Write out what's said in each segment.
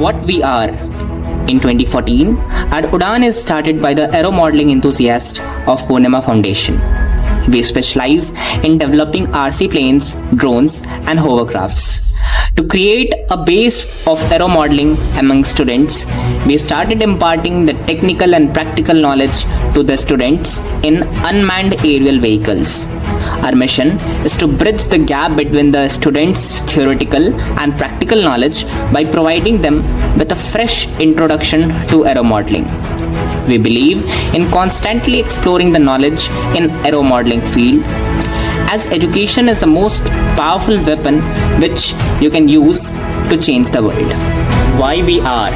what we are. In 2014, our Udaan is started by the Aero-Modelling enthusiast of Poornima Foundation. We specialize in developing RC planes, drones and hovercrafts. To create a base of aero-modeling among students, we started imparting the technical and practical knowledge to the students in unmanned aerial vehicles. Our mission is to bridge the gap between the students' theoretical and practical knowledge by providing them with a fresh introduction to aero-modeling. We believe in constantly exploring the knowledge in aero-modeling field, as education is the most powerful weapon which you can use to change the world. Why we are.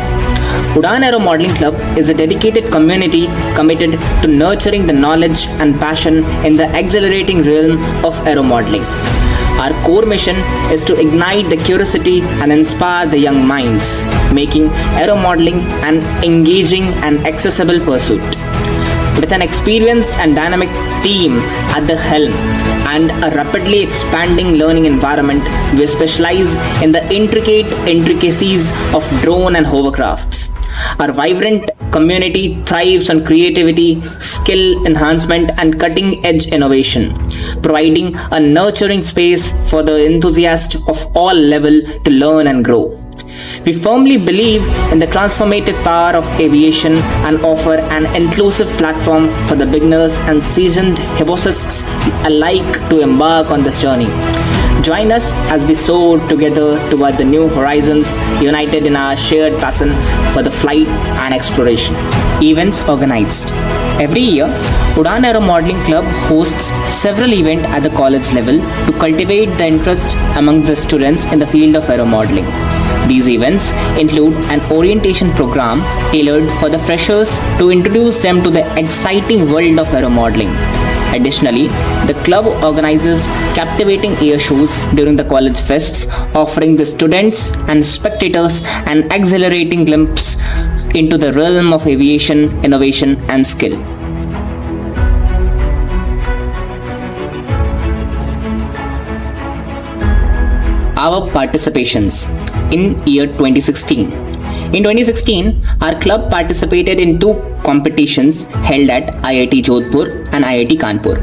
Udaan Aeromodelling Club is a dedicated community committed to nurturing the knowledge and passion in the exhilarating realm of aeromodeling. Our core mission is to ignite the curiosity and inspire the young minds, making aeromodeling an engaging and accessible pursuit. With an experienced and dynamic team at the helm and a rapidly expanding learning environment, we specialize in the intricacies of drone and hovercrafts. Our vibrant community thrives on creativity, skill enhancement and cutting-edge innovation, providing a nurturing space for the enthusiast of all levels to learn and grow. We firmly believe in the transformative power of aviation and offer an inclusive platform for the beginners and seasoned hobbyists alike to embark on this journey. Join us as we soar together toward the new horizons, united in our shared passion for the flight and exploration. Events organized. Every year, Udaan Aeromodelling Club hosts several events at the college level to cultivate the interest among the students in the field of aeromodeling. These events include an orientation program tailored for the freshers to introduce them to the exciting world of aeromodeling. Additionally, the club organizes captivating air shows during the college fests, offering the students and spectators an exhilarating glimpse into the realm of aviation, innovation and skill. Our participations in year 2016. In 2016, our club participated in two competitions held at IIT Jodhpur and IIT Kanpur.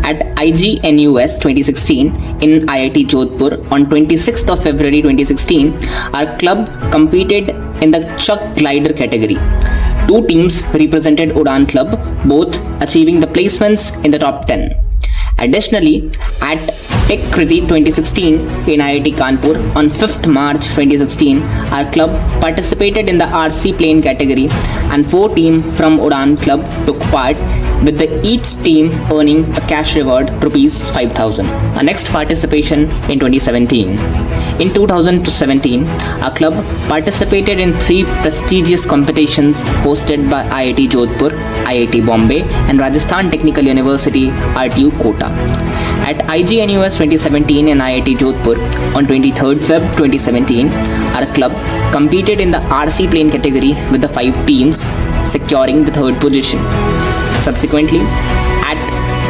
At IGNUS 2016 in IIT Jodhpur on 26th of February 2016, our club competed in the Chuck Glider category. Two teams represented Udaan Club, both achieving the placements in the top 10. Additionally, at Tech Kriti 2016 in IIT Kanpur on 5th March 2016, our club participated in the RC plane category and 4 teams from Udaan Club took part, with each team earning a cash reward Rs 5,000. Our next participation in 2017. In 2017, our club participated in 3 prestigious competitions hosted by IIT Jodhpur, IIT Bombay and Rajasthan Technical University RTU Kota. At IGNUS 2017 in IIT Jodhpur on 23rd Feb 2017, our club competed in the RC plane category with the 5 teams, securing the 3rd position. Subsequently, at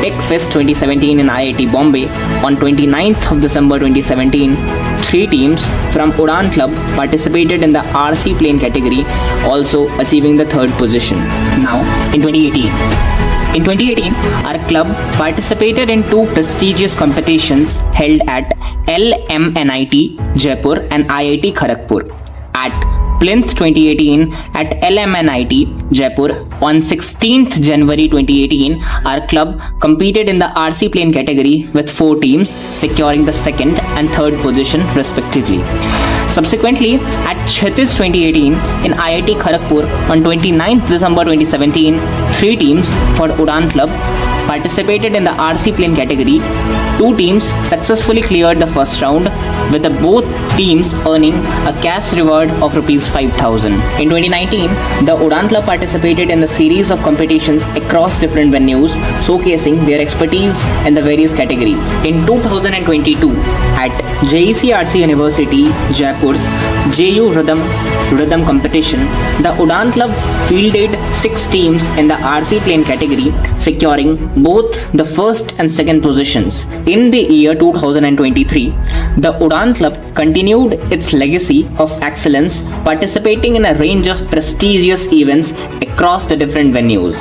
Tech Fest 2017 in IIT Bombay on 29th of December 2017, 3 teams from Udaan Club participated in the RC plane category, also achieving the 3rd position. Now, in 2018. In 2018, our club participated in 2 prestigious competitions held at LMNIT Jaipur and IIT Kharagpur. At Plinth 2018 at LMNIT Jaipur on 16th January 2018, our club competed in the RC plane category with 4 teams, securing the 2nd and 3rd position respectively. Subsequently, at Kshitij 2018 in IIT Kharagpur on 29th December 2017, 3 teams for Udaan Club participated in the RC plane category. 2 teams successfully cleared the first round, with both teams earning a cash reward of Rs 5,000. In 2019, the Udaan Club participated in a series of competitions across different venues, showcasing their expertise in the various categories. In 2022, at JECRC University, Jaipur's JU Rhythm competition, the Udaan Club fielded 6 teams in the RC plane category, securing both the 1st and 2nd positions. In the year 2023, the Udaan Udaan Club continued its legacy of excellence, participating in a range of prestigious events across the different venues.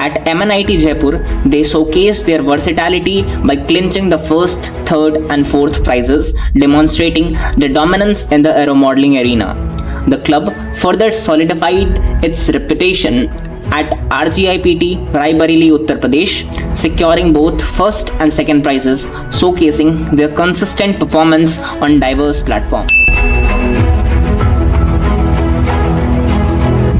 At MNIT Jaipur, they showcased their versatility by clinching the first, third, and fourth prizes, demonstrating the dominance in the aeromodeling arena. The club further solidified its reputation at RGIPT Raebareli, Uttar Pradesh, securing both first and second prizes, showcasing their consistent performance on diverse platforms.